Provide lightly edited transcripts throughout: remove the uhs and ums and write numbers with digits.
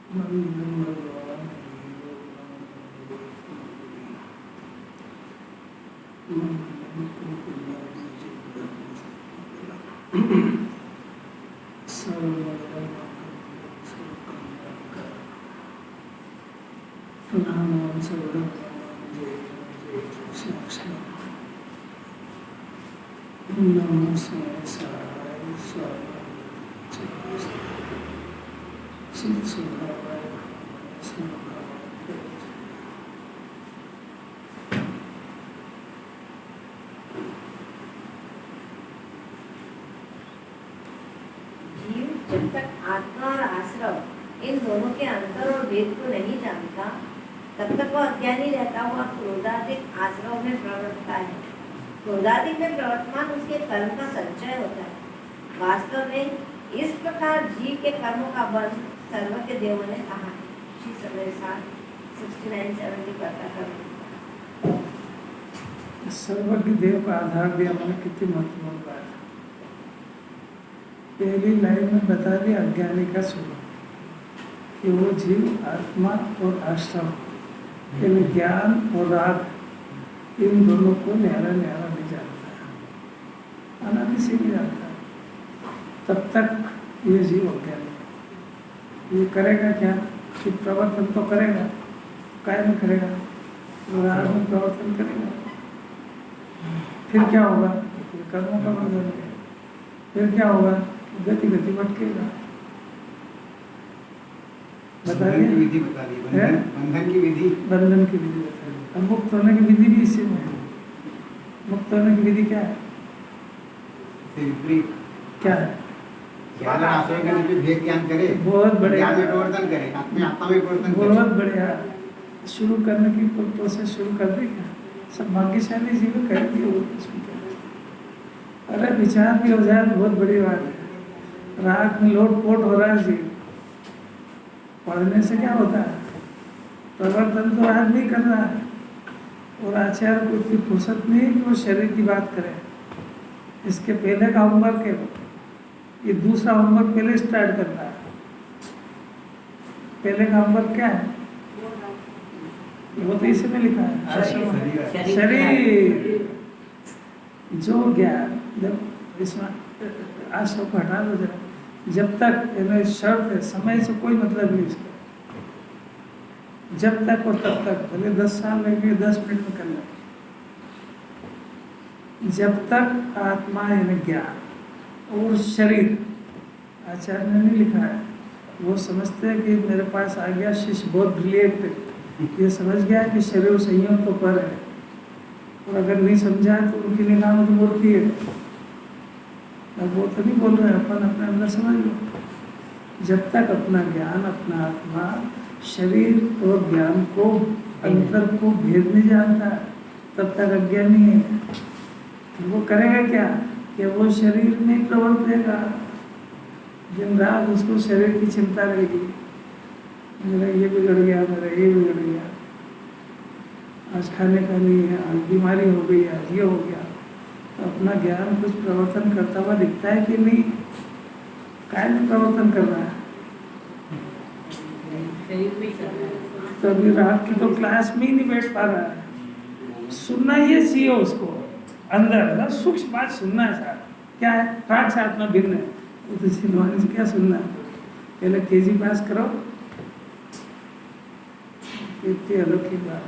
जब तक आत्मा और आश्रव इन दोनों के अंतर और भेद को नहीं जानता, तब तक वह अज्ञानी रहता हुआ क्रोधाधिक आश्रव में प्रवर्तता है। क्रोधाधिक में प्रवर्तमान उसके कर्म का संचय होता है। वास्तव में इस प्रकार जीव के कर्मों का बंध सर्वज्ञ देव ने कहा है। श्री समय 69-70 करता सर्वज्ञ देव का आधार दिया, मैंने कितनी महत्वपूर्ण बात है। पहली लाइन में बता दिया अज्ञानी का स्वरूप कि वो जीव आत्मा और आश्रम यानी ज्ञान और राग इन दोनों को न्यारा न्यारा नहीं जानता है, अनादि से नहीं जानता है। तब तक ये जीव अज्ञानी। ये करेगा क्या कि प्रवर्तन तो करेगा, काय में करेगा, राग में प्रवर्तन करेगा। फिर क्या होगा? फिर कर्मों का बंधन होगा। फिर क्या होगा? गति गति भटकेगा। बताइए विधि बता दी, बंधन की विधि बता दी। अब मुक्त होने की विधि भी इसी में है। मुक्त होने की विधि क्या है? क्या है? भेद ज्ञान करे, बहुत बढ़िया, प्रवर्तन करे, आत्मा में प्रवर्तन करे। बहुत बढ़िया। शुरू करने की प्रोसेस शुरू कर दी क्या? सब भाग्यशाली जीवन करेंगे वो इसमें क्या है? अरे विचार भी हो जाए तो बहुत बड़ी बात है। रात में लोट पोट हो रहा है जीव, पढ़ने से क्या होता है? प्रवर्तन तो रात नहीं कर रहा है, और आचार्य को इतनी फुर्सत नहीं है कि वो शरीर की बात करे। इसके पहले का होमवर्क है, ये दूसरा होमवर्क पहले स्टार्ट करता है। पहले का होमवर्क क्या है? वो तो इसी में लिखा है, शरीर जो ज्ञान। जब इसमें आश्रम को हटा दो जरा, जब तक शर्त है, समय से कोई मतलब नहीं इसका। जब तक और तब तक, भले 10 साल लगे, 10 मिनट में कर लें। जब तक आत्मा यानी ज्ञान और शरीर, आचार्य ने नहीं लिखा है, वो समझते हैं कि मेरे पास आ गया शिष्य बहुत ब्रिलियंट है, ये समझ गया कि शरीर संयम तो पर है, और अगर नहीं समझा तो उनकी निगाह में तो मूर्ति है। अब वो तो नहीं बोल रहे, अपन अपने अंदर समझ लो। जब तक अपना ज्ञान, अपना आत्मा शरीर और ज्ञान को, अंतर को भेद नहीं जानता, तब तक अज्ञानी है। तो वो करेगा क्या कि वो शरीर में प्रवर्तेगा। दिन रात उसको शरीर की चिंता रहेगी, मेरा ये बिगड़ गया, मेरा ये बिगड़ गया, आज खाने का नहीं है, आज बीमारी हो गई, आज ये हो गया। तो अपना ज्ञान कुछ प्रवर्तन करता हुआ दिखता है कि नहीं? काय में प्रवर्तन कर रहा है? तो अभी रात की तो क्लास में ही नहीं बैठ पा रहा है। सुनना ये चाहिए उसको अंदर ना, सूक्ष्म बात सुनना है साहब। क्या है? राग से आत्मा भिन्न है, तो सिलवाने से क्या सुनना है? पहले केजी पास करो, इतनी अलौकिक बात।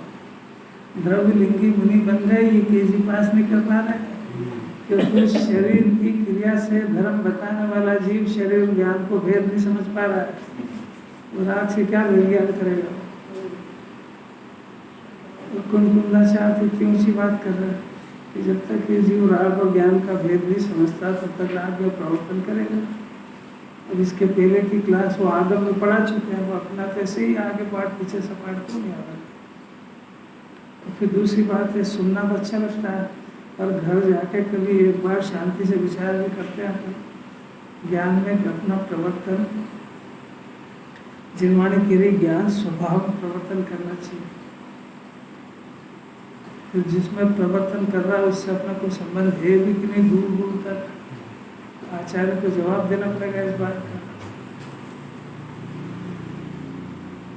द्रव्य लिंगी मुनि बन गए, ये केजी पास नहीं कर पा रहे, क्योंकि शरीर की क्रिया से धर्म बताने वाला जीव शरीर ज्ञान को भेद नहीं समझ पा रहा है। वो राग से क्या भेद ज्ञान करेगा? कुंकुंदाचार्य इतनी ऊंची बात कर रहे हैं कि जब तक ये जीव राग और ज्ञान का भेद नहीं समझता, तब तक राग में प्रवर्तन करेगा। अब इसके पहले की क्लास वो आगम में पढ़ा चुके हैं, वो अपना कैसे ही आगे पाठ पीछे से पाठ क्यों नहीं आ रहा? तो फिर दूसरी बात है, सुनना तो अच्छा लगता है, और घर जाके कभी एक बार शांति से विचार भी करते हैं ज्ञान में अपना प्रवर्तन। जिनवाणी की रही ज्ञान स्वभाव में प्रवर्तन करना चाहिए। तो जिसमें प्रवर्तन कर रहा है उससे अपना कोई संबंध है भी कि नहीं, दूर दूर तक। आचार्य को जवाब देना पड़ेगा इस बात का।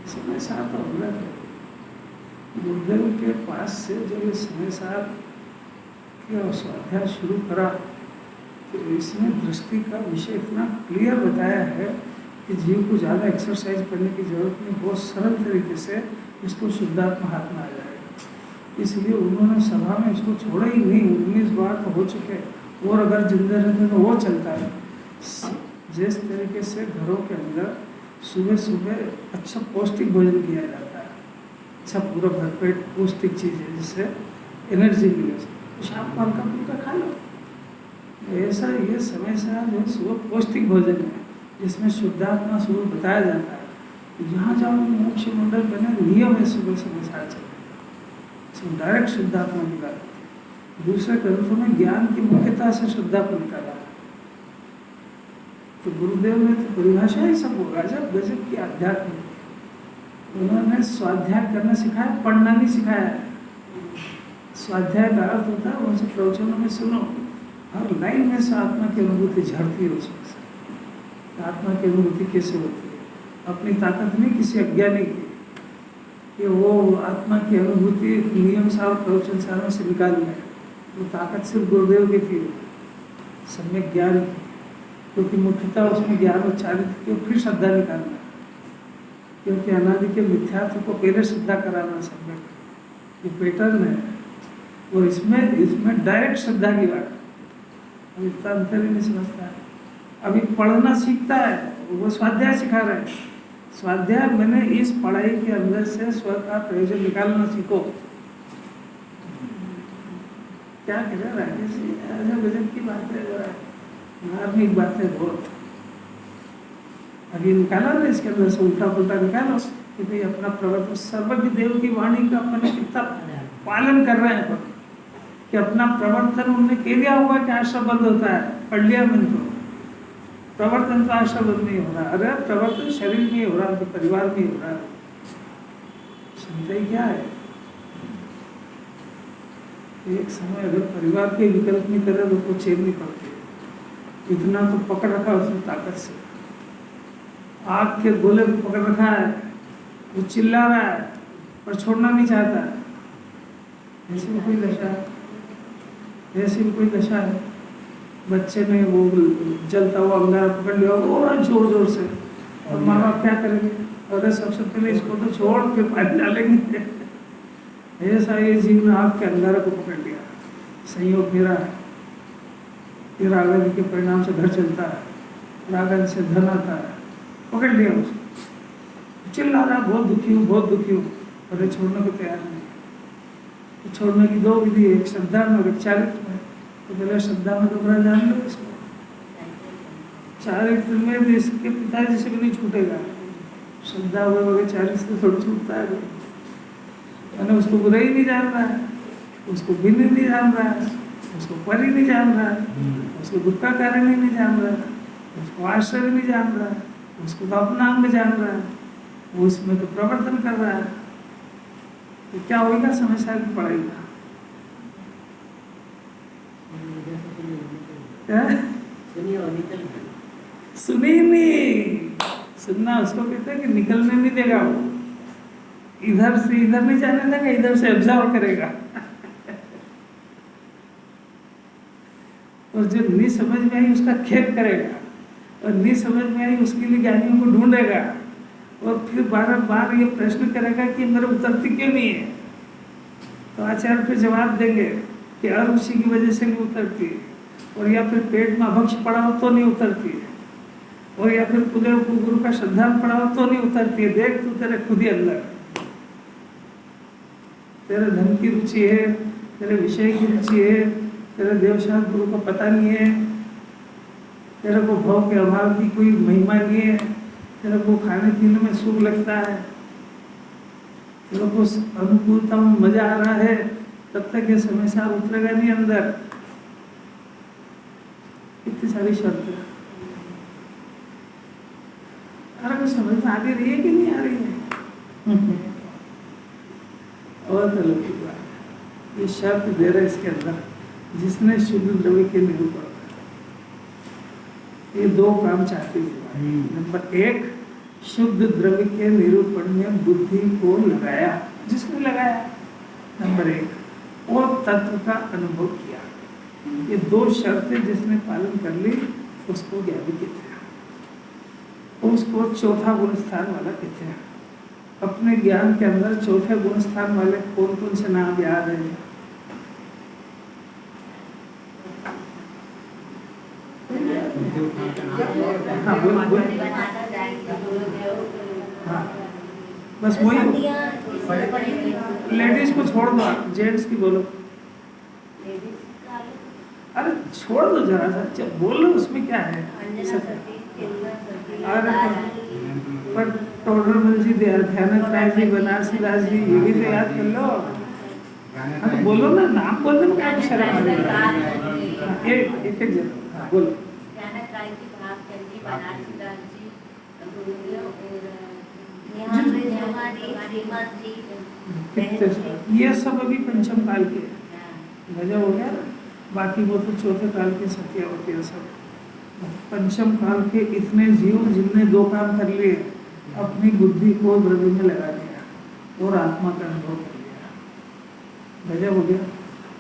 समय सार तो अलग है। गुरुदेव के पास से जब ये समय सार का स्वाध्याय शुरू करा तो इसमें दृष्टि का विषय इतना क्लियर बताया है कि जीव को ज़्यादा एक्सरसाइज करने की जरूरत नहीं, बहुत सरल तरीके से इसको शुद्धात्मा हाथ में आ जाएगा। इसलिए उन्होंने सभा में इसको छोड़ा ही नहीं। 19 बार तो हो चुके, और अगर जिंदा रहते तो वो चलता है। जिस तरीके से घरों के अंदर सुबह सुबह अच्छा पौष्टिक भोजन किया जाता है, अच्छा पूरा भरपेट पौष्टिक चीज़ है जिससे एनर्जी मिले, तो शाम को हल्का फुल्का खा लो। ऐसा ये समय से जो सुबह पौष्टिक भोजन है जिसमें शुद्धात्मा स्वरूप बताया जाता है। यहाँ जाओ मोक्ष मंडल बने नियम है, सुबह समय साथ चलते डायरेक्ट शुद्धात्मा निकालते। दूसरे ग्रंथों में ज्ञान की मुख्यता से शुद्धात्मा निकाला, तो गुरुदेव ने तो परिभाषा ही सब होगा जब गजब की आध्यात्मिक। उन्होंने स्वाध्याय करना सिखाया, पढ़ना नहीं सिखाया। स्वाध्याय का अर्थ होता है उनसे प्रवचनों में सुनो, हर लाइन में से आत्मा की अनुभूति झड़ती है उसमें से। आत्मा की अनुभूति कैसे होती है? अपनी ताकत नहीं, किसी अज्ञानी की, कि वो आत्मा की अनुभूति नियम सार प्रवचन सारों से निकालना है। वो ताकत सिर्फ गुरुदेव की थी, सम्यक ज्ञान की, क्योंकि मुख्यतः उसमें ज्ञान उच्चारित की, फिर श्रद्धा निकालना, क्योंकि अनादि के मिथ्यात्व को पहले श्रद्धा कराना सम्यक ये पैटर्न है। और इसमें डायरेक्ट श्रद्धा की बात, अब इतना अंतर ही नहीं समझता है। अभी पढ़ना सीखता है, वो स्वाध्याय सिखा रहे हैं। स्वाध्याय मैंने इस पढ़ाई के अंदर से स्व का प्रयोजन निकालना सीखो। क्या कह रहे राकेश जी, ऐसा गजब की बात है, धार्मिक बात है बहुत। अभी निकाला ना इसके अंदर से उल्टा पुल्टा निकालो कि भाई अपना प्रवर्तन सर्वज्ञ देव की वाणी का अपन कितना पालन कर रहे हैं, कि अपना प्रवर्तन उनने कह दिया होगा कि आश्रम बंद होता है, पढ़ लिया मैंने तो। प्रवर्तन तो आश्रम बंद नहीं हो रहा, अरे प्रवर्तन शरीर में ही हो रहा, तो परिवार में ही हो रहा है। चिंता ही क्या है? एक समय अगर परिवार के विकल्प नहीं करे तो चैन नहीं पड़ती। इतना तो पकड़ रखा उसने ताकत से, आग के गोले को पकड़ रखा है, वो चिल्ला रहा है पर छोड़ना नहीं चाहता। ऐसी भी कोई दशा है, ऐसी भी कोई दशा है। बच्चे ने वो जलता हुआ अंगारा पकड़ लिया और जोर जोर से, और माँ बाप क्या करेंगे? अरे सबसे पहले इसको तो छोड़, फिर पानी डालेंगे। ऐसा ये जीव ने आग के अंगारे को पकड़ लिया, संयोग मेरा है। फिर आगे के परिणाम से घर चलता है, रागन से धन आता है, पकड़ लिया उसको, चिल्ला रहा बहुत दुखी हूँ, बहुत दुखी हूँ, अरे छोड़ने को तैयार नहीं। छोड़ने की दो विधि है, एक श्रद्धा में और एक चारित्र में। तो पहले श्रद्धा में तो बड़ा जान लो इसको, चारित्र में भी इसके पिताजी से भी नहीं छूटेगा। श्रद्धा हुए चारित्र से थोड़ा छूटता है। मैंने उसको बुरा ही नहीं जान रहा है, उसको भिन्न नहीं जान रहा है, उसको पर ही नहीं जान रहा है, उसको दुख का कारण ही नहीं जान रहा है, उसको आश्रय भी नहीं जान रहा है, उसको तो अपना अंग जान रहा है, वो उसमें तो प्रवर्तन कर रहा है। तो क्या होगा समय साल की पढ़ाई का? सुनी नहीं, सुनना उसको कहते हैं कि निकलने नहीं देगा। वो इधर से इधर नहीं जाने देगा, इधर से ऑब्जर्व करेगा। और जो नहीं समझ में आई उसका खेद करेगा, और नहीं समझ में आई उसके लिए ज्ञानियों को ढूंढेगा, और फिर बार बार ये प्रश्न करेगा कि मेरे उतरती क्यों नहीं है। तो आचार्य फिर जवाब देंगे कि अरुचि की वजह से नहीं उतरती है, और या फिर पेट में अभक्ष पड़ा हो तो नहीं उतरती है, और या फिर खुले गुरु का श्रद्धांत पड़ा हो तो नहीं उतरती है। देख तू तेरे खुद ही अंदर, तेरे धन की रुचि है, तेरे विषय की रुचि है, तेरे देवशास्त्र गुरु को पता नहीं है, तेरे को भोग के अभाव की कोई महिमा नहीं है, तेरे को खाने पीने में सुख लगता है, तेरे को अनुकूलता में मजा आ रहा है, तब तक ये समय सार उतरेगा नहीं अंदर। इतनी सारी शर्तें, अरे कुछ समझ में आ रही है कि नहीं आ रही है? और अलग की बात, ये शर्त दे रहे इसके अंदर, जिसने शुद्ध द्रव्य के निरूपण, ये दो काम चाहते हैं। नंबर एक, शुद्ध द्रव्य के निरूपण में बुद्धि को लगाया। जिसने लगाया, नंबर 1, और तत्व का अनुभव किया। ये 2 शर्तें जिसने पालन कर ली उसको ज्ञानी कहते हैं। उसको चौथा गुण स्थान वाला कहते हैं। अपने ज्ञान के अंदर चौथे गुण स्थान वाले कौन कौन से नाम याद है? हाँ बोल। हाँ बस वही, लेडीज को छोड़ दो, जेंट्स की बोलो। अरे छोड़ दो जरा सा, चल बोलो, उसमें क्या है? अरे पर टोडरमल जी, ध्यानंद राय जी, बनारसी दास जी, ये भी तो याद कर लो। हाँ तो बोलो ना, नाम बोलने में क्या शर्म आ रही है? एक जरा बोलो। ये सब अभी पंचम काल के गजब हो गया ना। बाकी वो तो चौथे काल के सत्यावती है सब। पंचम काल के इतने जीव जिनने 2 काम कर लिए, अपनी बुद्धि को द्रव्य में लगा दिया और आत्मा का अनुभव कर लिया। गजब हो गया।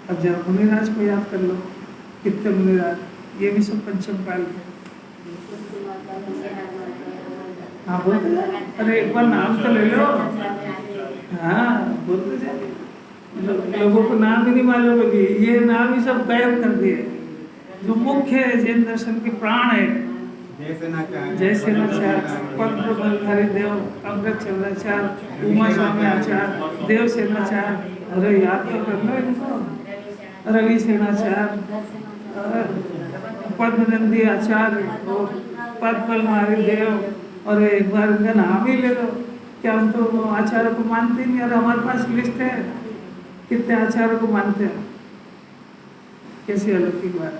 अब जरा मुनिराज को याद कर लो, कितने मुनिराज, ये भी सब पंचम काल के। हाँ बोलते जाए, अरे एक बार नाम तो ले लो। हाँ बोलते जाए, लोगों को नाम ही नहीं मालूम है। ये नाम ही सब गायब कर दिए। जो मुख्य है जैन दर्शन के प्राण है, जय सेनाचार्य, पद्मप्रबल हरिदेव, अमृत चंद्राचार्य, उमा स्वामी आचार्य, देव सेनाचार्य, अरे याद तो कर लो इनको, रवि सेनाचार्य, पद्मनंदी आचार्य, पद्मल हरिदेव, और एक बार इनका नाम ही ले लो। क्या हम तो आचार्य को मानते नहीं? और हमारे पास लिस्ट है कितने आचार्य को मानते हैं। कैसी अलौकिक बात।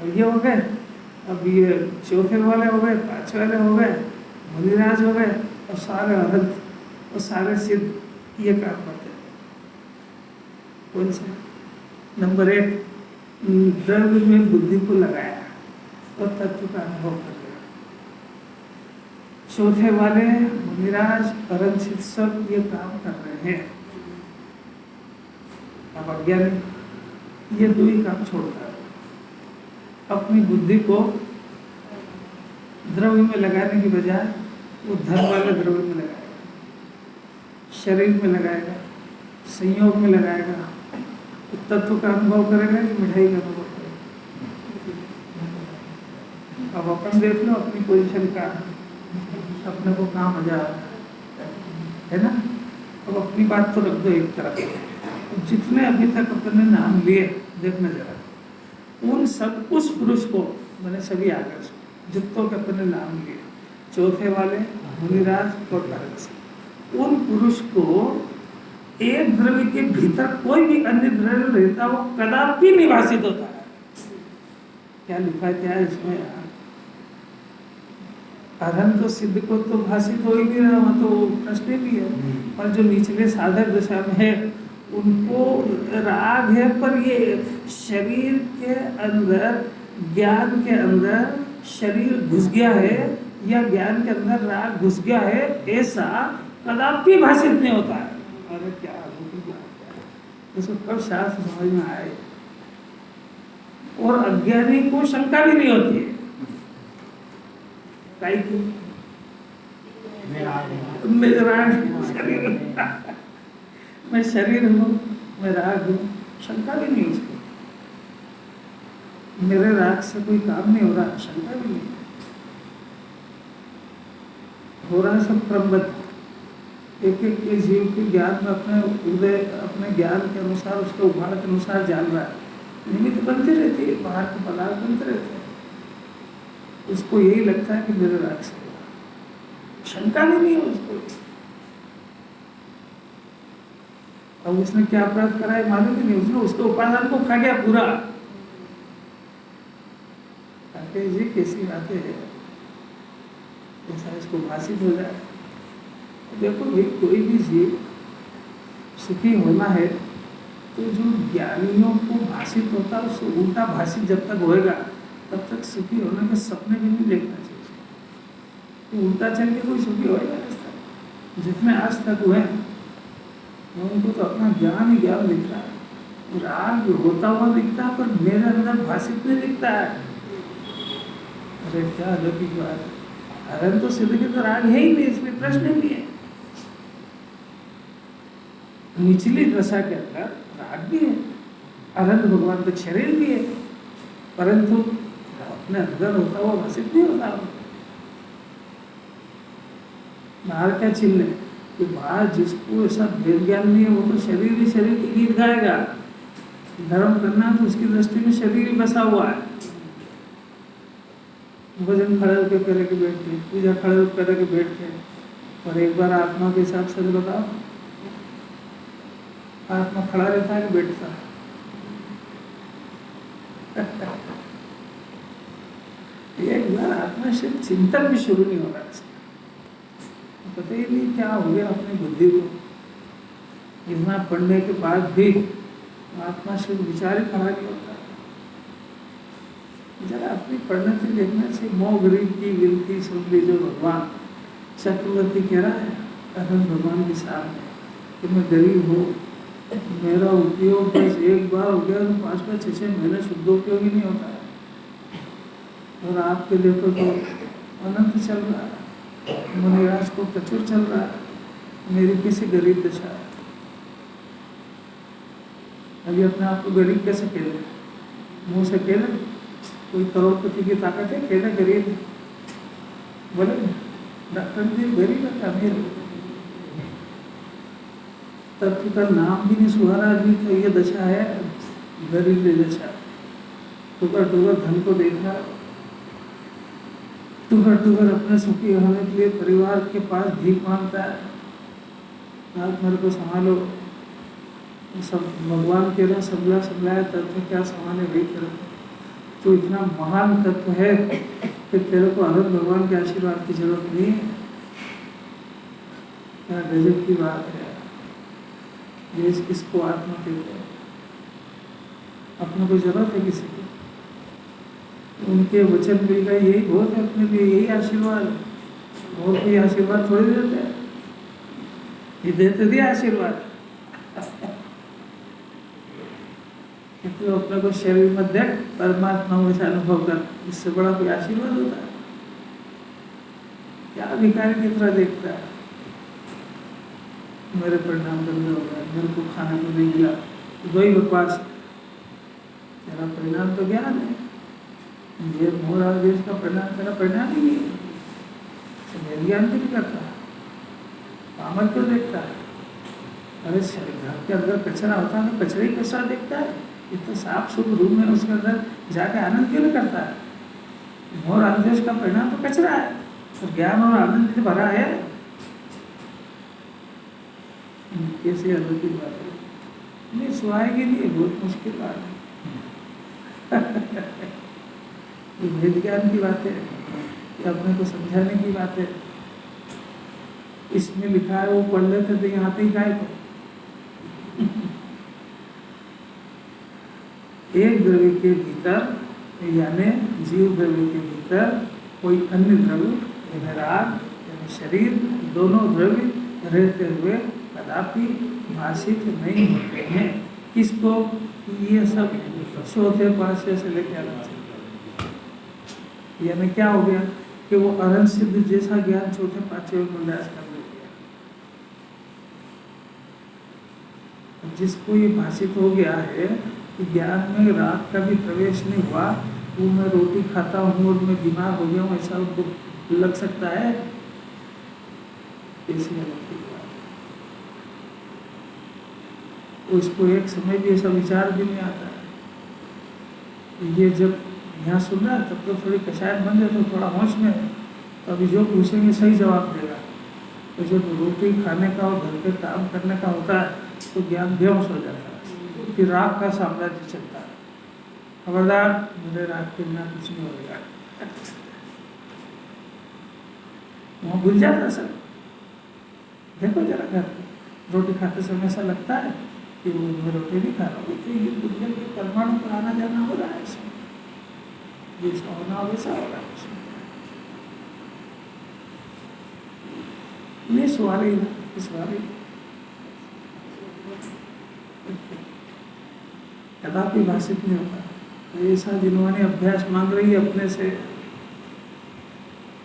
और ये हो गए, अब ये चौथे वाले हो गए, 5 वाले हो गए, मुनिराज हो गए, और सारे अरहंत और सारे सिद्ध ये काम करते हैं। कौन से? नंबर 1, द्रव्य में बुद्धि को लगाया और तत्व का अनुभव कर लिया। चौथे वाले मुनिराज, अरहंत, सिद्ध सब ये काम कर रहे हैं। अब अज्ञानी ये 2 ही काम छोड़ता है। अपनी बुद्धि को द्रव्य में लगाने की बजाय वो धन वाले द्रव्य में लगाएगा, शरीर में लगाएगा, संयोग में लगाएगा, तो तत्व का अनुभव करेगा कि मिठाई का अनुभव करेगा। अब अपन देख लो अपनी पोजीशन का, अपने को कहाँ मजा है ना। अब अपनी बात तो रख दो एक तरफ। जितने अभी तक अपने नाम लिए, देखना जरा, उन सब उस पुरुष को, मैंने सभी आकर जितनों के अपने नाम लिए, चौथे वाले मुनिराज और अरहंत, उन पुरुष को एक द्रव्य के भीतर कोई भी अन्य द्रव्य रहता वो कदापि निवासित होता है। क्या लिखा क्या है इसमें? अरहंत तो सिद्ध को तो भाषित हो ही नहीं रहा, वहाँ तो प्रश्न भी है। और जो निचले साधक दशा में है उनको राग है, पर ये शरीर के अंदर, ज्ञान के अंदर शरीर घुस गया है या ज्ञान के अंदर राग घुस गया है, ऐसा कदापि भाषित नहीं होता है। अरे क्या इसको कब शास्त्र समझ में आए। और अज्ञानी को शंका भी नहीं होती है। मैं शरीर हूँ, मैं राग हूँ, शंका भी नहीं उसको। मेरे राग से कोई काम नहीं हो रहा, शंका भी नहीं हो रहा। सब क्रमबद्ध, एक एक के जीव के ज्ञान में अपने हृदय, अपने ज्ञान के अनुसार, उसके उभार के अनुसार जान रहा है। निमित्त बनते रहती है, बाहर के पदार्थ बनते रहते हैं। उसको यही लगता है कि मेरे राग से शंका नहीं है उसको। अब उसने क्या अपराध करा है मालूम ही नहीं। उसने उसके उपादान को खा गया पूरा। जी कैसी बातें है, ऐसा इसको भाषित हो जाए। देखो भाई, कोई भी जीव सुखी होना है तो जो ज्ञानियों को भाषित होता है उसको उल्टा भाषित जब तक होएगा तब तक सुखी होने के सपने भी नहीं देखना चाहिए। तो उल्टा चल के कोई सुखी होगा रास्ता? जितने आज तक हुए उनको तो अपना ज्ञान ही ज्ञान दिख रहा है, राग होता हुआ दिखता है, पर मेरे अंदर भाषित नहीं दिखता है। अरे क्या अलौकिक बात है! अरन तो सिद्ध के तो राग है ही नहीं, इसमें प्रश्न ही नहीं है। निचली दशा के अंदर राग भी है, अनंत भगवान का शरीर भी है, परंतु अपने अंदर होता हुआ भाषित नहीं होता। बाहर क्या चिल्ले कि बाहर जिसको ऐसा भेद ज्ञान नहीं है वो तो शरीर ही शरीर के गीत गाएगा। धर्म करना तो उसकी दृष्टि में शरीर ही बसा हुआ है। भजन खड़े होकर करे के बैठ के, पूजा खड़े होकर करे के बैठ के, और एक बार आत्मा के हिसाब से बताओ, आत्मा खड़ा रहता है कि बैठता है? एक बार आत्मा से चिंतन भी शुरू नहीं हो रहा है, पता ही नहीं क्या हो गया अपनी बुद्धि को। इतना पढ़ने के बाद भी आत्मा से विचार ही खड़ा नहीं होता। जरा अपनी पढ़ने से देखना चाहिए। मोह गरीब की विनती सुन ली जो भगवान चक्रवर्ती कह रहा है अहम भगवान के सामने कि मैं गरीब हूँ, मेरा उपयोग बस एक बार हो गया तो 5-5, 6-6 महीने शुद्ध उपयोग ही नहीं होता है, और आपके देखो तो अनंत चल रहा है, मुनिराज को प्रचुर चल रहा है, मेरी कैसे गरीब दशा है। अभी अपने आप को गरीब कैसे कह रहे? मुँह से कह रहे? कोई करोड़पति की ताकत है कहना गरीब? बोले डॉक्टर जी गरीब है क्या? अमीर तत्व का नाम भी नहीं सुहारा अभी तो ये दशा है, गरीब दशा। टुकर टुकर धन को देखा, टुकर टुकर अपने सुखी होने के लिए परिवार के पास भीख मांगता है, आप मेरे को संभालो। सब भगवान कह रहे सबला सबलाया तत्व क्या संभाले भाई तेरे को, तो इतना महान तत्व है कि तेरे को अनंत भगवान के आशीर्वाद की जरूरत नहीं है। क्या गजब की बात है। ये इसको आत्मा कहते हैं। अपने को जरूरत है किसी की, उनके वचन मिल गए यही बहुत है अपने लिए, यही आशीर्वाद है। और कोई आशीर्वाद थोड़ी देते हैं, ये देते दिए आशीर्वाद। तो अपने को शरीर में देख परमात्मा वैसे अनुभव कर, इससे बड़ा कोई आशीर्वाद होता है क्या? भिखारी की तरह देखता है, मेरे परिणाम गंदे हो गया, मेरे को खाने को नहीं मिला, दो ही बकवास। तेरा परिणाम तो ज्ञान है, ये मोरा देश का परिणाम तेरा परिणाम ही नहीं है। ज्ञान क्यों नहीं करता? पामर क्यों देखता है? अरे घर के अंदर कचरा होता है तो कचरे ही कचरा देखता है, इतना साफ शुभ रूम है उसके अंदर जाके आनंद क्यों नहीं करता है? मोर आदेश का परिणाम तो कचरा है, तो ज्ञान और आनंद से भरा है। कैसे अलौकिक बात है, नहीं सुहाएगी नहीं, बहुत मुश्किल बात है। ये वेद ज्ञान की बात है, ये अपने को समझाने की बात है। इसमें लिखा है वो पढ़ लेते तो यहाँ पे ही गाय को एक द्रव्य के भीतर यानी जीव द्रव्य के भीतर कोई अन्य द्रव्य यानी राग यानी शरीर दोनों द्रव्य रहते हुए कदापि भाषित नहीं होते हैं। किसको? ये सब चौथे पांचवे से लेकर आना चाहिए। यानी क्या हो गया कि वो अरहं सिद्ध जैसा ज्ञान चौथे पांचवे में उल्लास कर दिया। जिसको ये भाषित हो गया है कि ज्ञान में राग का भी प्रवेश नहीं हुआ, वो मैं रोटी खाता हूँ और मैं बीमार हो गया हूँ ऐसा लग सकता है? ऐसी अलौकिक बात है। उसको एक समय भी ऐसा विचार भी नहीं आता है। ये जब यहाँ सुन रहा है तब तो थोड़ी कषाय बन जाए तो थोड़ा होश में है, तो अभी जो पूछेंगे सही जवाब देगा। तो जब रोटी खाने का और घर के काम करने का होता है तो ज्ञान बेहोश हो जाता है, कि राग का साम्राज्य चलता है। खबरदार, मेरे राग के बिना कुछ नहीं होगा। वहाँ भूल जाता सब। देखो जरा घर रोटी खाते समय ऐसा लगता है कि वो मैं रोटी नहीं खा रहा हूँ, तो ये दुनिया के परमाणु पर आना जाना हो रहा है इसमें, जैसा होना वैसा हो रहा है इसमें। नहीं सवाल ही ना, सवाल ही कदापि भाषित नहीं होता। ऐसा जिन्होंने अभ्यास मांग रही है अपने से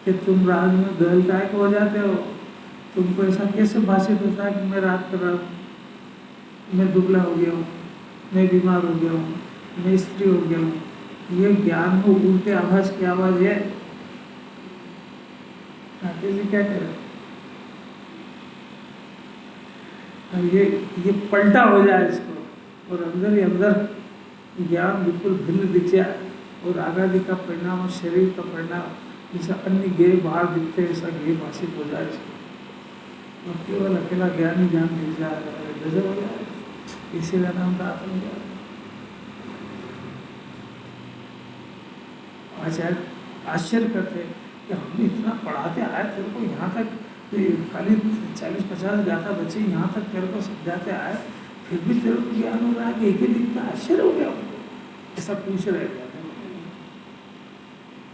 कि तुम रात में गहल काय को हो जाते हो, तुमको ऐसा कैसे भाषित होता है कि मैं रात कर रहा हूँ, मैं दुबला हो गया हूँ, मैं बीमार हो गया हूँ, मैं स्त्री हो गया हूँ। ये ज्ञान को उल्टे आवाज की आवाज है। राकेश जी क्या कह रहे हैं? ये पलटा हो जाए इसको और अंदर ही अंदर ज्ञान बिल्कुल भिन्न दिख जाए और आगामी का परिणाम और शरीर का परिणाम जैसा अन्य गेय बाहर दिखते ऐसा गेय भाषित हो जाए इसको और केवल अकेला ज्ञान ही ज्ञान दिख जाए, गजब हो जाए। इसी का नाम था आत्मज्ञान। आचार्य आश्चर्य करते कि हमने इतना पढ़ाते आए तेरे को यहाँ तक, खाली 40-50 गाथा बच्चे यहाँ तक तेरे को समझाते आए, फिर भी तेरे को ज्ञान हो रहा है कि एक ही दिखता। आश्चर्य हो गया उनको, ऐसा पूछ रहे थे।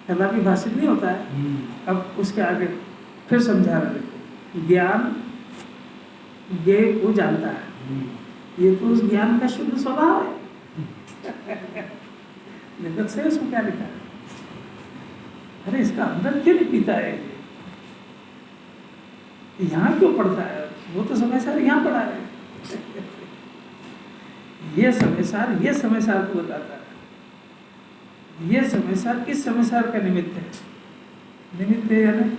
कदापि भाषित नहीं होता है। अब उसके आगे फिर समझा रहे, ज्ञान ज्ञेय को जानता है, ये तो उस ज्ञान का शुद्ध स्वभाव है। निकट से उसमें क्या लिखा है? अरे इसका अंदर क्यों नहीं पीता है, यहाँ क्यों पढ़ता है? वो तो समय सार यहाँ पढ़ा है। ये समय सार को बताता है। ये समय सार किस समय सार का निमित्त है? निमित्त है या नहीं?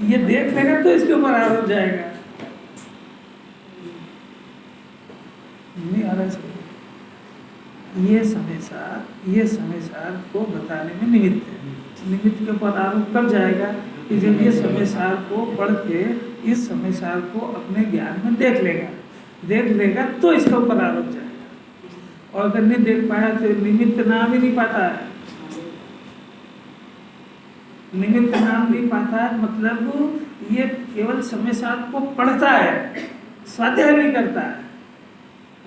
ये देख लेगा तो इसके ऊपर आरोप जाएगा। नहीं आ रहा है। ये समय सार को बताने में निमित्त है। निमित्त के ऊपर आरोप कब जाएगा? कि जब ये समय सार को पढ़ के इस समय सार को अपने ज्ञान में देख लेगा तो इसके ऊपर आरोप जाएगा। और अगर नहीं देख पाया तो निमित्त नाम ही नहीं पाता है। निमित्त नाम नहीं पाता है मतलब ये केवल समय सार को पढ़ता है, स्वाध्याय नहीं करता है।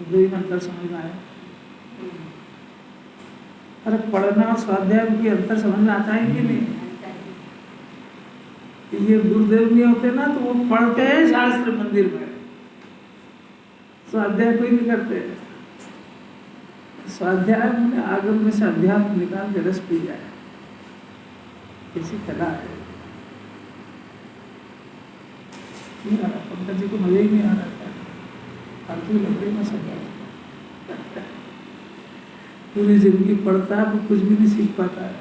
दो अंतर समझ में आया? अरे पढ़ना और स्वाध्याय की अंतर समझ में आता है कि नहीं? ये गुरुदेव नहीं होते ना तो वो पढ़ते हैं शास्त्र मंदिर में, स्वाध्याय कोई नहीं करते। स्वाध्याय में आगम में से अध्यात्म निकाल के रस पी जाए, ऐसी कला है। नहीं आ रहा पंकज जी को, मजा ही नहीं आ रहा था, फालतू लग रही मैं समझा। पूरी जिंदगी पढ़ता है तो कुछ भी नहीं सीख पाता है।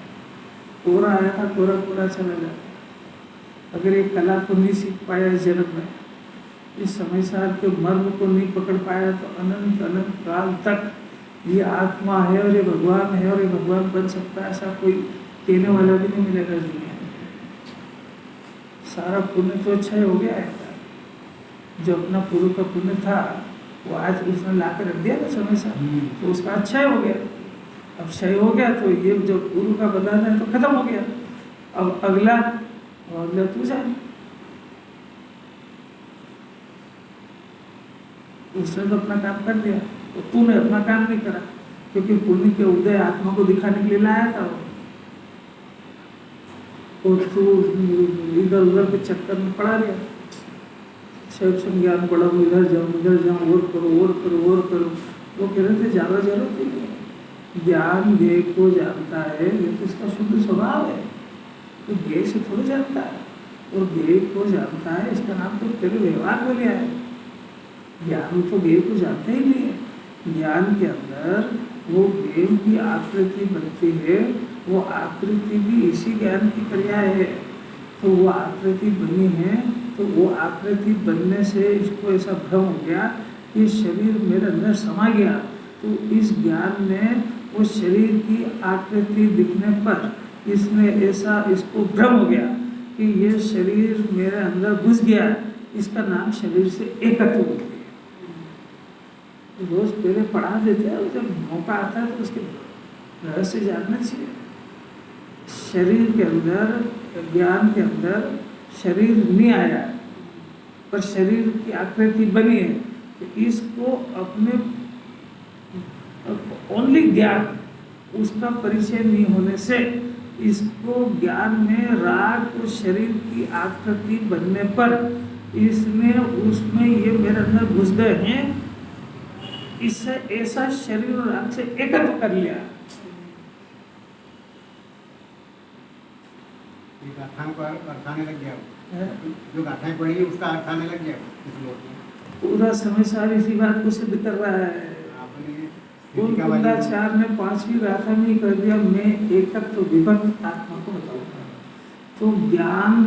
कोरा आया था, कोरा चला जाता। अगर एक कला को नहीं सीख पाया इस जन्म में, इस समय सार के मर्म को नहीं पकड़ पाया तो अनंत काल तक ये आत्मा है और ये भगवान है और ये भगवान बन सकता है ऐसा कोई कहने वाला भी नहीं मिलेगा इस दुनिया में। सारा पुण्य तो अच्छा ही हो गया है। जो अपना पूर्व का पुण्य था वो आज उसने ला कर रख दिया ना समय सार, तो उसका अच्छा ही हो गया। अब क्षय हो गया तो ये जो पूर्व का बदलाव है तो खत्म हो गया। अब अगला तू जाने। उसने तो अपना काम कर दिया, तो तूने अपना काम नहीं करा, क्योंकि पुण्य के उदय आत्मा को दिखाने के लिए लाया था वो। और तू इधर उधर के चक्कर में पड़ा रहा। ज्ञान पढ़ा, इधर जाऊँ, और करो। वो कह रहे थे ज़्यादा जरूरत ही नहीं है। ज्ञान ज्ञेय को जानता है, ये तो इसका शुद्ध स्वभाव है। तो ज्ञेय से थोड़ा जानता है, और ज्ञेय को जानता है इसका नाम तो तेरे व्यवहार हो गया है। ज्ञान तो ज्ञेय को जानता ही नहीं है। ज्ञान के अंदर वो ज्ञेय की आकृति बनती है, वो आकृति भी इसी ज्ञान की क्रिया है। तो वो आकृति बनी है, तो वो आकृति बनने से इसको ऐसा भ्रम हो गया कि शरीर मेरे अंदर समा गया। तो इस ज्ञान में वो शरीर की आकृति दिखने पर इसने ऐसा इसको भ्रम हो गया कि ये शरीर मेरे अंदर घुस गया। इसका नाम शरीर से एकत्व होती है। रोज पहले पढ़ा देते हैं, जब मौका आता है तो उसके रहस्य जानना चाहिए। शरीर के अंदर, ज्ञान के अंदर शरीर नहीं आया, पर शरीर की आकृति बनी है। तो इसको अपने ओनली ज्ञान, उसका परिचय नहीं होने से इसको ज्ञान में राग और शरीर की आकृति बनने पर इसने उसमें ये मेरे अंदर घुस गए हैं, इससे ऐसा शरीर और राग से एकत्र कर लिया। ये गाथाओं को अर्थ आने लग गया वो। है? जो गाथाएं पढ़ी है उसका अर्थ आने लग गया इस लोक में। पूरा समय सारी इसी बात को सिद्ध कर रहा है। आपने कुंदाचार्य ने 5वीं गाथा में कर दिया, मैं एकत्व तो विभक्त आत्मा को बताऊंगा। तो ज्ञान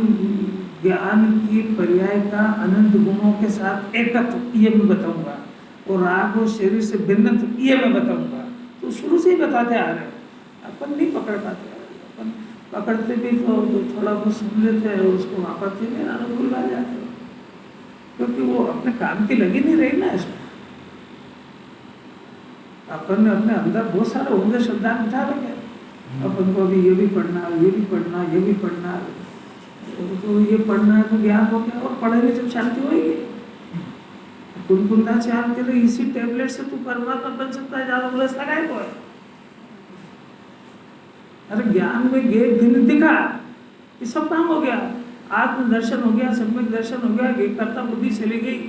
की पर्याय का अनंत गुणों के साथ एकत्व ये मैं बताऊंगा, और राग और शरीर से भिन्न ये मैं बताऊंगा। तो शुरू से ही बताते आ रहे हैं, अपन नहीं पकड़ पाते। अपन पकड़ते भी तो थोड़ा बहुत सुन लेते हैं, उसको वापरते भी भूल आ जाते हैं, क्योंकि वो अपने काम की लगी नहीं रही ना इसमें। अपन ने अपने अंदर बहुत सारे होंगे शब्दांत उठा रखे, अपन को अभी ये भी पढ़ना, ये भी पढ़ना, ये भी पढ़ना, तो ये पढ़ना है तो ज्ञान हो गया, और पढ़ेंगे जब शांति होगी। कुंदाचार्य के लिए इसी टेबलेट से तू परमात्मा बन सकता है, ज्यादा उलझ लगाए को है। अरे ज्ञान में गे दिन दिखा, ये सब काम हो गया। आत्म दर्शन हो गया, सम्यक दर्शन हो गया, कर्ता बुद्धि चली गई,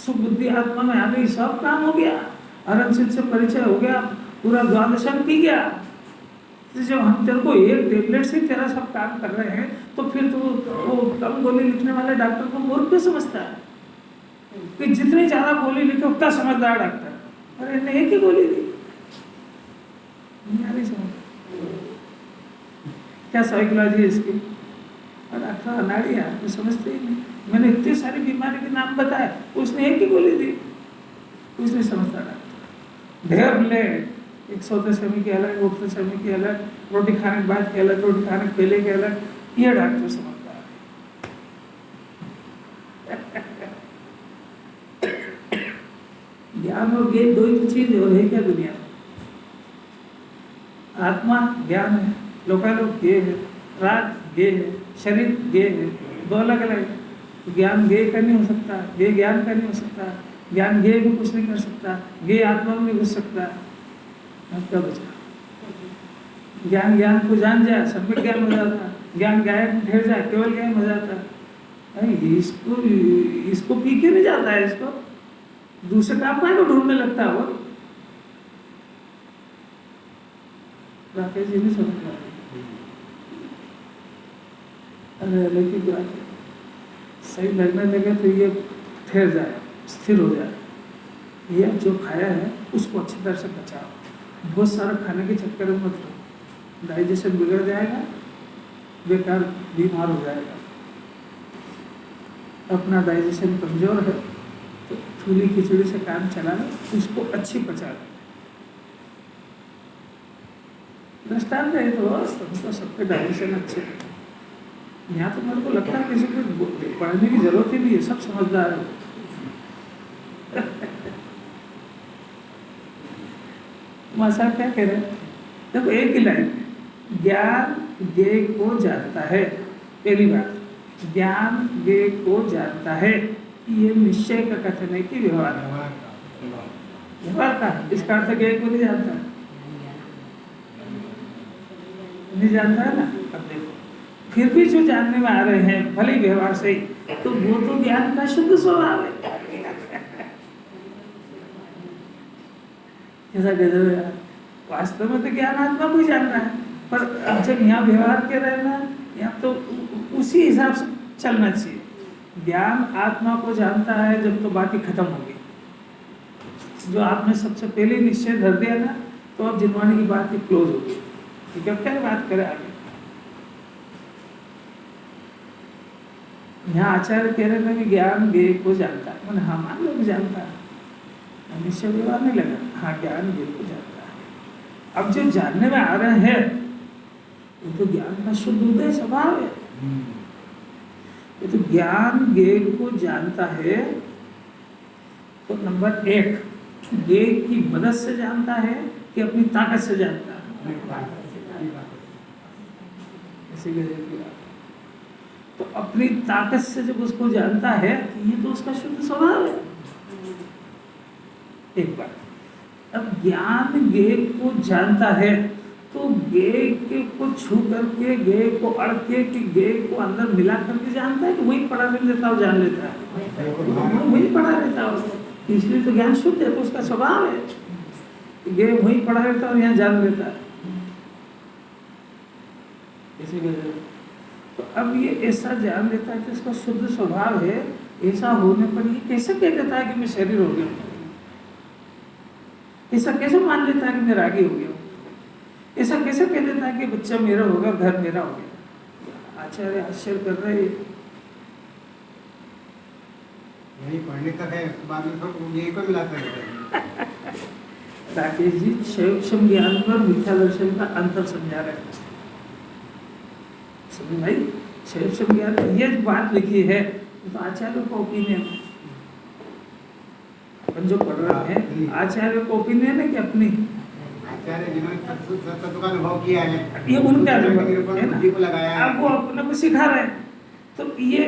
सुख बुद्धि आत्मा में आ गई, सब काम हो गया। अरंचित से परिचय हो गया, पूरा द्वादशन पी गया। तो जब हम तेरे को एक टेबलेट से तेरा सब काम कर रहे हैं, तो फिर तू वो कम गोली लिखने वाले डॉक्टर को मूर्ख क्यों समझता है कि जितनी ज्यादा गोली लिखे उतना समझदार डॉक्टर? अरे इन्हें एक ही गोली दी, नहीं समझ क्या साइकोलॉजी है इसकी? और डॉक्टर अनाड़ी है, समझते ही नहीं। मैंने इतनी सारी बीमारी के नाम बताए, उसने एक ही गोली दी, कुछ नहीं समझता डॉक्टर। ढेर ले, एक सोते समय के अलग, उठते समय के अलग, रोटी खाने के बाद के अलग, रोटी खाने के पहले के अलग, ये डॉक्टर समझता है। ज्ञान और ज्ञान दो ही तो चीज और है क्या दुनिया में? आत्मा ज्ञान है, लोकालोक ज्ञे है, राग ज्ञे है, शरीर ज्ञे है, दो अलग अलग है। ज्ञान ज्ञे का नहीं हो सकता, ज्ञे ज्ञान का नहीं हो सकता, ज्ञान ज्ञे भी कुछ नहीं कर सकता, ज्ञे आत्मा में नहीं घुस सकता। अब क्या बचा? ज्ञान ज्ञान को जान जाए, सम्यक ज्ञान हो जाता, ज्ञान गायब में ठहर जाए, केवल ज्ञान हो जाता। इसको पी के नहीं जाता है, इसको दूसरे काम को ढूंढने लगता है वो। राकेश जी नहीं समझ पा रहे। अरे लेकिन बात सही लगने लगे तो ये ठहर जाए, स्थिर हो जाए। ये जो खाया है उसको अच्छी तरह से बचाओ, बहुत सारा खाने के चक्कर में मत रहो, डाइजेशन बिगड़ जाएगा, बेकार बीमार हो जाएगा। अपना डाइजेशन कमजोर है तो थूली खिचड़ी से काम चला लो, उसको अच्छी पचा लो। दृष्टांत है तो सबके डाइजेशन अच्छे हैं। यहाँ तो मेरे को लगता है किसी को पढ़ने की जरूरत ही नहीं है, सब समझदार है। मासा क्या कह रहे हैं? देखो एक ही लाइन, ज्ञान ज्ञेय को जानता है। पहली बात, ज्ञान ज्ञेय को जानता है, ये निश्चय का कथन है कि व्यवहार का, इसका अर्थ ज्ञेय को नहीं जानता, नहीं जानता है ना। अब देखो फिर भी जो जानने में आ रहे हैं भले व्यवहार से, तो वो तो ज्ञान का शुद्ध स्वभाव है। ऐसा गजब है। वास्तव में तो ज्ञान आत्मा को ही जानना है, पर अब जब यहाँ व्यवहार के रहना, यहाँ तो उसी हिसाब से चलना चाहिए। ज्ञान आत्मा को जानता है जब तो बात ही खत्म होगी। जो आपने सबसे पहले निश्चय धर दिया ना, तो अब जिनवाणी की बात ही क्लोज होगी। ठीक है, क्या बात करें आगे? यहाँ आचार्य कह रहे हैं कि ज्ञान ज्ञेय को जानता है। मैंने हाँ मान लो जानता है, निश्चय व्यवहार नहीं लगा। हाँ ज्ञान ज्ञेय को जानता है। अब जो जानने में आ रहे हैं वो तो ज्ञान का शुद्ध उदय स्वभाव है। ये तो ज्ञान ज्ञेय को जानता है। तो नंबर 1, ज्ञेय की मदद से जानता है कि अपनी ताकत से जानता है? ऐसी की बात। तो अपनी ताकत से जब उसको जानता है तो ये तो उसका शुद्ध स्वभाव है। एक बात। अब ज्ञान ज्ञेय को जानता है तो गेय के को छू करके, गेय को अड़ के, कि गेय को अंदर मिला करके जानता है कि वही पढ़ा नहीं लेता और जान लेता है, वही पढ़ा लेता है उसको, इसलिए तो ज्ञान शुद्ध है, तो उसका स्वभाव है गेय वही पढ़ा लेता है और यहाँ जान लेता है। इसी वजह से तो अब ये ऐसा जान लेता है कि इसका शुद्ध स्वभाव है, ऐसा होने पर ये कैसे कह देता है कि मैं शरीर हो गया हूँ? ऐसा कैसे मान लेता है कि मैं रागी हो गया हूँ? ऐसा कैसे कह देता है कि बच्चा मेरा होगा, घर मेरा हो गया? आचार्य आश्चर्य कर रहे हैं। यही पढ़ने तक है, उसके बाद में सब यही को मिलाता है। राकेश जी क्षय ज्ञान पर मिथ्या दर्शन का अंतर समझा रहे हैं। समझ भाई, क्षय ज्ञान ये बात लिखी है तो आचार्य का ओपिनियन, अपन जो पढ़ रहे हैं आचार्य का ओपिनियन है कि अपनी, आचार्य जिन्होंने तत्व का अनुभव किया है, ये उनका अनुभव है ना, बुद्धि को लगाया है। अब वो अपने को सिखा रहे हैं तो ये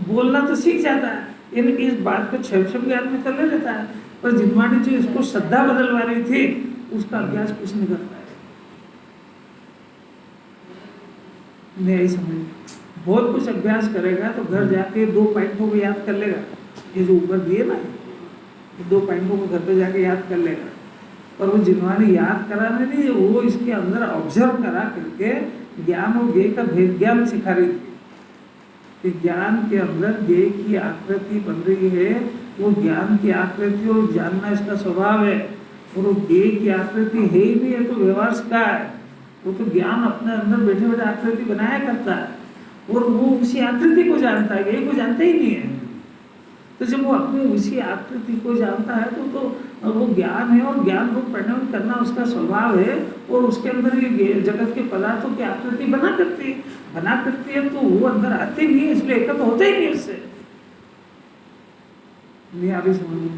बोलना तो सीख जाता है, इस बात को क्षय ज्ञान में कर लेता है, पर जिनवाणी जो इसको श्रद्धा बदलवा रही थी उसका अभ्यास कुछ नहीं करता है। नहीं यही समझ, बहुत कुछ अभ्यास करेगा तो घर जाके 2 पॉइंटों को याद कर लेगा, ये जो ऊपर दिए ना, ये 2 पॉइंटों को घर पे जाके याद कर लेगा। पर वो जिनवाणी याद कराने नहीं, वो इसके अंदर ऑब्जर्व करा करके ज्ञान और ज्ञेय का भेद ज्ञान सिखा रही थी कि ज्ञान के अंदर ज्ञेय की आकृति बन रही है, वो ज्ञान की आकृति और जानना इसका स्वभाव है, और वो ज्ञेय की आकृति है ही नहीं, है तो व्यवहार का है, वो तो ज्ञान अपने अंदर बैठे बैठे आकृति बनाया करता है और वो उसी आकृति को जानता है, ज्ञेय को जानता ही नहीं है। तो जब वो अपनी उसी आकृति को जानता है तो वो ज्ञान है, और ज्ञान को परिणाम करना उसका स्वभाव है, और उसके अंदर ये जगत के पदार्थों की आकृति बना करती है, तो वो अंदर आते नहीं है, इसलिए एकत्र होते ही नहीं उससे। नहीं अभी समझ,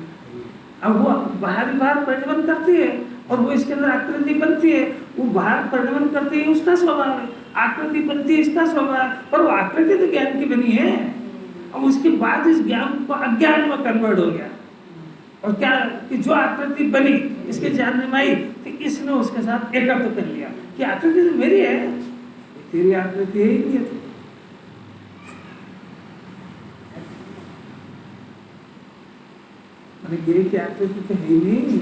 अब वो बाहर परिणमन करती है और वो इसके अंदर आकृति बनती है, वो बाहर परिणमन करती है, उसका स्वभाव है, आकृति बनती है, इसका स्वभाव है, पर वो आकृति तो ज्ञान की बनी है। अब उसके बाद इस ज्ञान को अज्ञान में कन्वर्ट हो गया, और क्या कि जो आकृति बनी इसके जानने में आई तो इसने उसके साथ एकत्र कर लिया कि आकृति तो मेरी है, तेरी आकृति है ही नहीं है। ज्ञेय की आकृति तो है ही नहीं,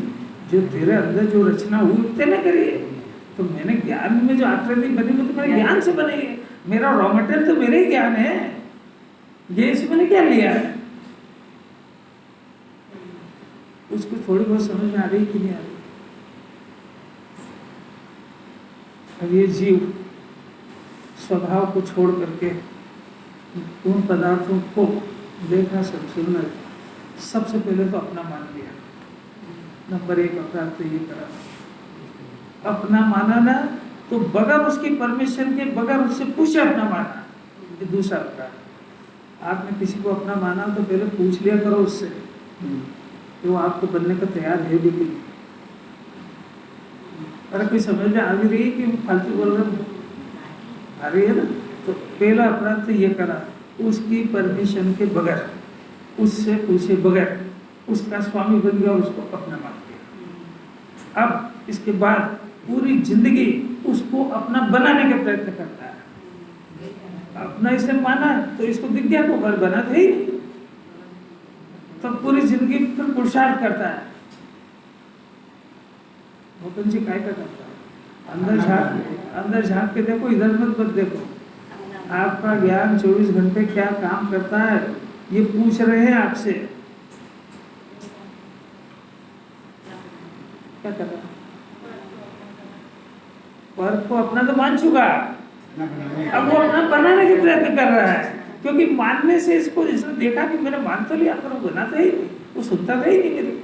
जो तेरे अंदर जो रचना हुई तेने करी है, तो मैंने ज्ञान में जो आकृति बनी वो तो मेरे ज्ञान से बनी है, मेरा रॉ मटेरियल तो मेरे ही ज्ञान है, ये से मैंने क्या लिया है? उसको थोड़ी बहुत समझ में आ रही कि नहीं आ रही? अब ये जीव स्वभाव को छोड़ करके उन पदार्थों को देखना सुनना, सबसे पहले तो अपना मान लिया। नंबर 1 अपराध तो ये करा, अपना माना ना तो बगैर उसकी परमिशन के, बगैर उससे पूछे अपना माना, ये दूसरा अपराध। आपने किसी को अपना माना तो पहले पूछ लिया करो उससे कि वो आपको बनने का तैयार है भी कि नहीं। अरे कोई समझ में आ भी रही है कि फालतू बोल रहे आ रही है ना, तो पहला अपराध तो ये करा, उसकी परमिशन के बगैर, उससे पूछे बगैर उसका स्वामी बन गया और उसको अपना मान लिया। अब इसके बाद पूरी जिंदगी उसको अपना बनाने के प्रयत्न करता है। अपना इसे माना तो इसको दिख गया को बना था ही, तो पूरी जिंदगी फिर पुरुषार्थ करता है। भूपेंद्र जी काय का करता है, अंदर झांक के देखो, इधर मत देखो। आपका ज्ञान 24 घंटे क्या काम करता है ये पूछ रहे हैं आपसे, क्या कर रहा है? वर्ग को अपना तो मान चुका, अब वो अपना बनाने के प्रयत्न कर रहा है, क्योंकि मानने से इसको इसने देखा कि मैंने मान तो लिया, पर वो बनाता ही नहीं, वो सुनता था ही नहीं मेरी।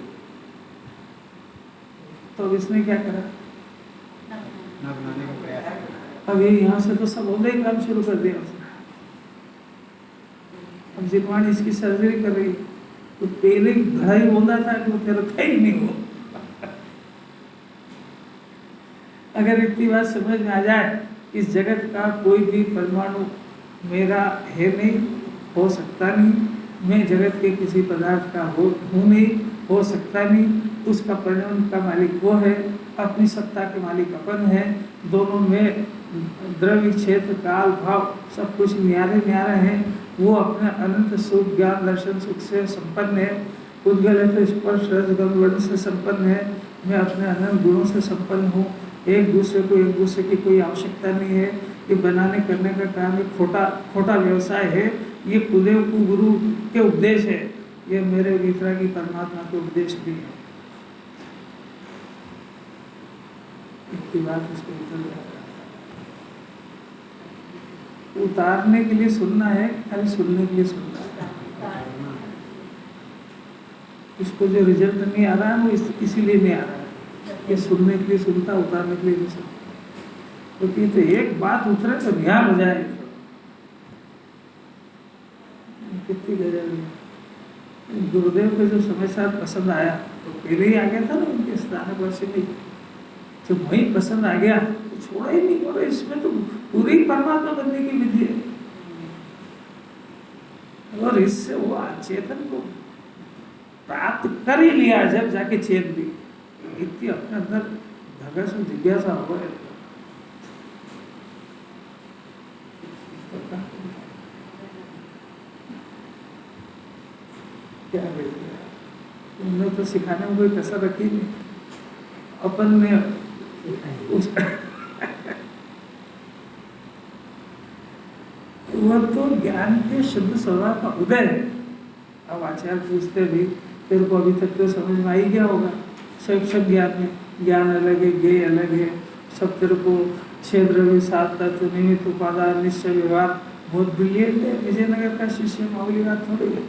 तो अब इसने क्या करा? अब ये यहाँ से तो सब होने ही काम शुरू कर दिया उसने। अब जिनवाणी इसकी सर्जरी कर रही, तो पहले घड़ा ही बोलना था कि वो तेरा था ही नहीं वो। अगर इतनी बात समझ में आ जाए, इस जगत का कोई भी परमाणु मेरा है नहीं, हो सकता नहीं, मैं जगत के किसी पदार्थ का हूँ नहीं, हो सकता नहीं, उसका परिणाम का मालिक वो है, अपनी सत्ता के मालिक अपन है, दोनों में द्रव्य क्षेत्र काल भाव सब कुछ न्यारे न्यारे हैं। वो अपने अनंत सुख ज्ञान दर्शन सुख से संपन्न है। उद्गल है तो स्पर्श रसगंध वर्ण से संपन्न है। मैं अपने अनंत गुणों से संपन्न हूँ। एक दूसरे की कोई आवश्यकता नहीं है। ये बनाने करने का काम एक खोटा व्यवसाय है। ये कुदेव गुरु के उपदेश है। ये मेरे वितरागी परमात्मा के उपदेश भी है। इतनी बात इसको उतारने के लिए सुनना है, खाली सुनने के लिए सुनना है। इसको जो रिजल्ट नहीं आ रहा है वो इसीलिए नहीं आ रहा है। ये सुनने के लिए सुनता, उतारने के लिए नहीं सुनता। क्योंकि तो एक बात उतरे तो ध्यान हो जाए। कितनी गजब है। गुरुदेव को जो समय साथ पसंद आया तो पहले ही आ गया था ना उनके स्थानक वर्ष में। जब वही पसंद आ गया तो छोड़ा ही नहीं। और इसमें तो पूरी परमात्मा बनने की विधि है। और इससे वो चेतन को प्राप्त कर ही लिया जब जाके चेत भी। इतनी अपने अंदर धगस में जिज्ञासा हो गए। क्या उन्होंने तो सिखाने में कोई कसर रखी नहीं। अपन ने उस वह तो ज्ञान के शुद्ध स्वभाव का उदय है। अब आचार्य पूछते भी तेरे को अभी तक तो समझ में आ ही गया होगा। सब ज्ञान में ज्ञान अलग है, ज्ञेय अलग है। सब तेरे को क्षेत्र में सात तत्व निमित्त उपादान निश्चय व्यवहार बहुत ब्रिलियंट है। विजयनगर का शिष्य मामूली बात थोड़ी है।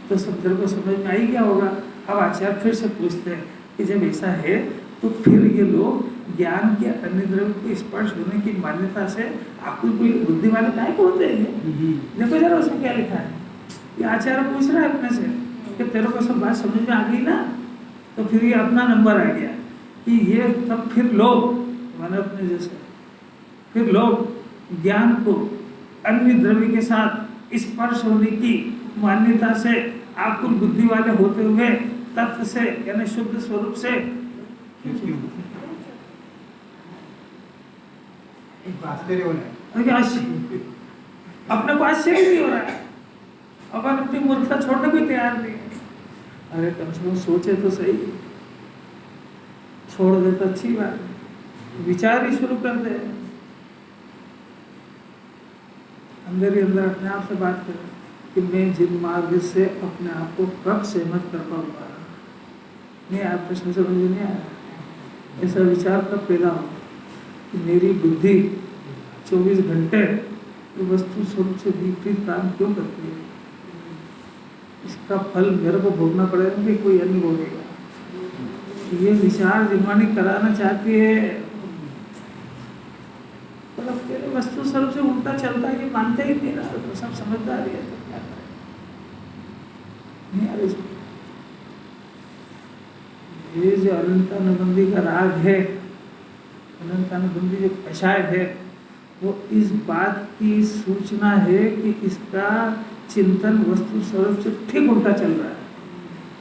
तो सब तेरे को समझ में आ ही गया होगा। अब आचार्य फिर से पूछते हैं कि जब ऐसा है तो फिर ये लोग ज्ञान के अन्य द्रव्य के स्पर्श होने की मान्यता से आकुल बुद्धि वाले काय को होते हैं। देखो जरा उसमें क्या लिखा है। ये आचार्य पूछ रहा है अपने से कि तेरे को सब बात समझ में आ गई ना। तो फिर ये अपना नंबर आ गया कि ये तब फिर लोग माने अपने जैसे फिर लोग ज्ञान को अन्य द्रव्य के साथ स्पर्श होने की मान्यता से आकुल बुद्धि वाले होते हुए तत्व से यानी शुद्ध स्वरूप से आश्चर्य हो रहा है। अपने को आश्चर्य नहीं हो रहा है। अपन अपनी मूर्खता छोड़ने को तैयार नहीं है। अरे कम से कम सोचे तो सही। छोड़ दे तो अच्छी बात है। विचार ही शुरू कर दे। अंदर ही अंदर अपने आप से बात करें कि मैं जिन मार्ग से अपने आप को कब सहमत कर पाऊंगा। नहीं आप प्रश्न समझ में नहीं आया। ऐसा विचार कब पैदा हो कि मेरी बुद्धि 24 घंटे वस्तु स्वरूप से विपरीत काम क्यों करती है। इसका फल मेरे को भोगना पड़ेगा कि कोई अन्य भोगेगा। ये विचार जिम्मानी कराना चाहती है। मतलब तेरे वस्तु स्वरूप से उल्टा चलता है कि मानते ही नहीं रहा। तो सब समझदार है तो क्या करें। नहीं आ रही। ये जो अनंतानुबंधी का राग है, अनंतानुबंधी जो कषाय है, वो इस बात की सूचना है कि इसका चिंतन वस्तु स्वरूप से ठीक उल्टा चल रहा है।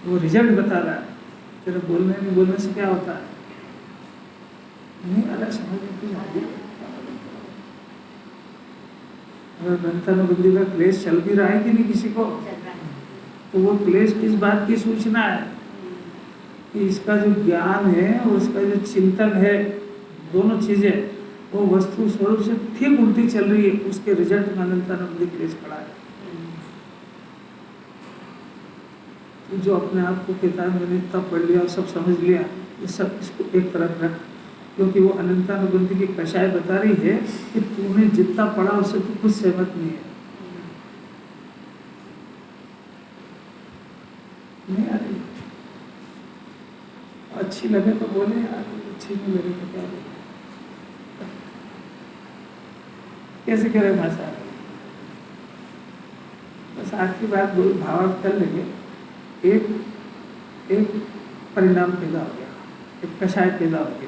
वो रिजल्ट बता रहा है। तेरे बोलने से क्या होता है। नहीं अलग समझ में अनंतानुबंधी का क्लेश चल भी रहा है कि नहीं किसी को। तो वो क्लेश किस बात की सूचना है कि इसका जो ज्ञान है और उसका जो चिंतन है, दोनों चीजें वो वस्तु स्वरूप से ठीक उल्टी चल रही है। उसके रिजल्ट में अनंतानुबंधी क्लेश खड़ा है। तो जो अपने आप को कहता है मैंने तब पढ़ लिया और सब समझ लिया, ये सब इसको एक तरफ रख। क्योंकि वो अनंतानुबंधी की कषाय बता रही है कि तूने जितना पढ़ा उससे तू खुद सहमत नहीं है। नहीं आ रही। अच्छी लगे तो बोले यार, अच्छी नहीं लगे तो क्या बोले। कैसे करें भाषा। बस आखिरी बात भावार्थ कर लेंगे। एक परिणाम पैदा हो गया, एक कषाय पैदा हो गया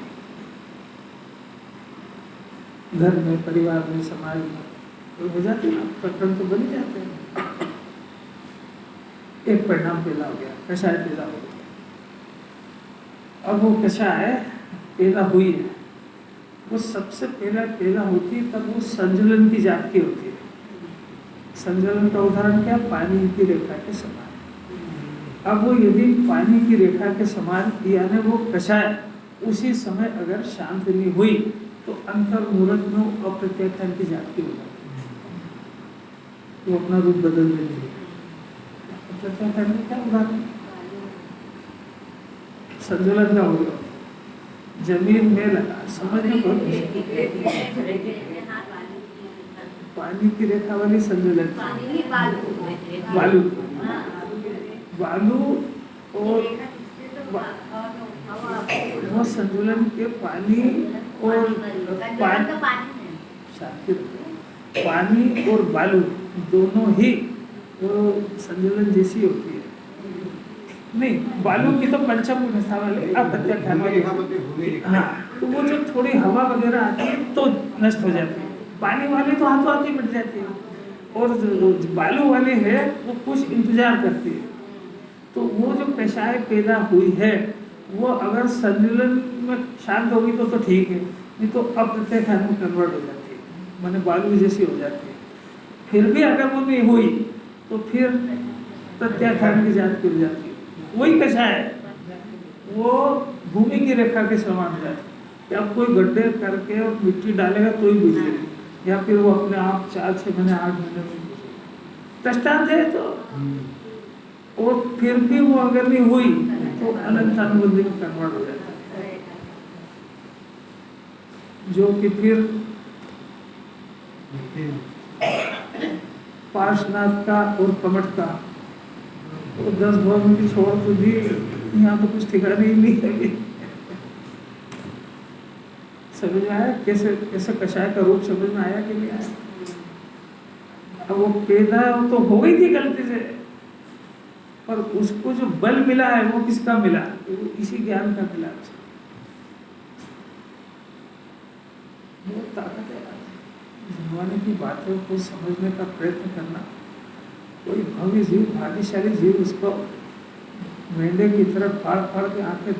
घर में, परिवार में, समाज में। तो हो जाते ना प्रकरण तो बन जाते हैं। एक परिणाम पैदा हो गया, कषाय पैदा हो गया। अब वो कषाय पैदा हुई है, वो सबसे पहले पैदा होती है तब वो संजुलन की जात की होती है। संजुलन का उदाहरण क्या? पानी की रेखा के समान। अब वो यदि पानी की रेखा के समान यानी वो कषाय उसी समय अगर शांत नहीं हुई तो अंतर्मुहूर्त में वो अप्रत्याख्यान की जात की हो जाती है, वो अपना रूप बदल देती है। अप्रत्याख्यान में क्या उदाहरण? संजुलन का हो गया, जमीन में लगा, समझने को पानी की रेखा वाली संजुलन, बालू और वो संतुलन के पानी और पानी और बालू दोनों ही वो संतुलन जैसी होती है। नहीं, बालू की तो पंचम अवस्था वाली अप्रत्याख्यान वाली, हाँ, तो वो जब थोड़ी हवा वगैरह आती है तो नष्ट हो जाती है। पानी वाली तो हाथों हाथ ही मिट जाती है, और जो बालू वाली है वो कुछ इंतजार करती है। तो वो जो पेशाय पैदा हुई है वो अगर संतुलन में शांत होगी तो ठीक है, नहीं तो अप्रत्याख्यान में कन्वर्ट हो जाती है, माने बालू जैसी हो जाती है। फिर भी अगर वो नहीं हुई तो फिर प्रत्याख्यान की जात हो जाती है। वही कषाय वो भूमि की रेखा के समान हो जाती है कि अब कोई गड्ढे करके और मिट्टी डालेगा तो ही बुझेगी, या फिर वो अपने आप 4-6 महीने 8 महीने में दृष्टांत है। तो और फिर भी वो अगर नहीं हुई तो अनंत अनुबंधी में कन्वर्ट हो जाता है, जो कि फिर पार्श्वनाथ का और कमठ का तो 10 भवन की छोड़ तो दी, यहाँ तो कुछ ठिकाने ही नहीं है। समझ में आया कैसे कैसे कषाय का रूप समझ में आया कि नहीं आया? अब वो पैदा तो हो गई थी गलती से, पर उसको जो बल मिला है वो किसका मिला? वो इसी ज्ञान का मिला। बहुत ताकत है भगवान की बातों को समझने का प्रयत्न करना। कोई भव्य जीव, भाग्यशाली जीव उसको मेंढे की तरह फाड़ फाड़ के आके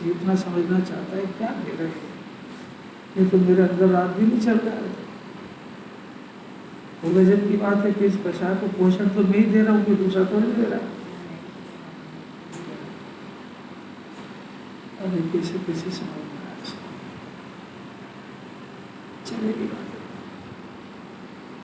इतना समझना चाहता है, क्या दे रहे हैं? ये तो मेरे अंदर रात भी नहीं चल रहा है। वो गजब की बात है कि इस प्रसाद को पोषण तो मैं ही दे रहा हूँ, कोई दूसरा तो नहीं दे रहा। अरे कैसे कैसे समझ में आया, चलेगी बात।